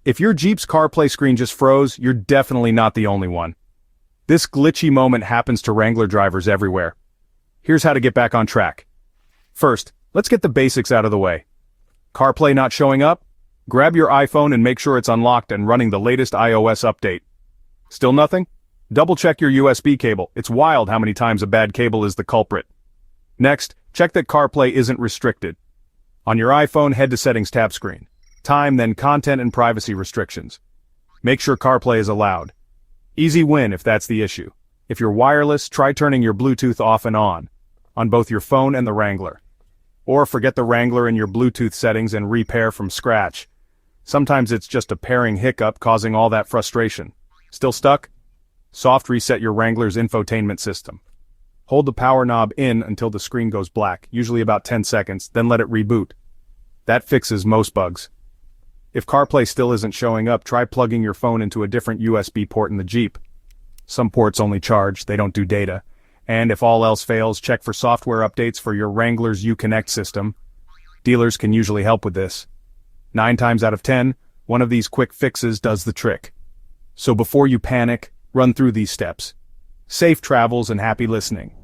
If your Jeep's CarPlay screen just froze, you're definitely not the only one. This glitchy moment happens to Wrangler drivers everywhere. Here's how to get back on track. First, let's get the basics out of the way. CarPlay not showing up? Grab your iPhone and make sure it's unlocked and running the latest iOS update. Still nothing? Double-check your USB cable. It's wild how many times a bad cable is the culprit. Next, check that CarPlay isn't restricted. On your iPhone, head to Settings tab screen. Time, then Content and Privacy Restrictions. Make sure CarPlay is allowed. Easy win if that's the issue. If you're wireless, try turning your Bluetooth off and on both your phone and the Wrangler. Or forget the Wrangler in your Bluetooth settings and repair from scratch. Sometimes it's just a pairing hiccup causing all that frustration. Still stuck? Soft reset your Wrangler's infotainment system. Hold the power knob in until the screen goes black, usually about 10 seconds, then let it reboot. That fixes most bugs. If CarPlay still isn't showing up, try plugging your phone into a different USB port in the Jeep. Some ports only charge, they don't do data. And if all else fails, check for software updates for your Wrangler's Uconnect system. Dealers can usually help with this. 9 times out of 10, one of these quick fixes does the trick. So before you panic, run through these steps. Safe travels and happy listening.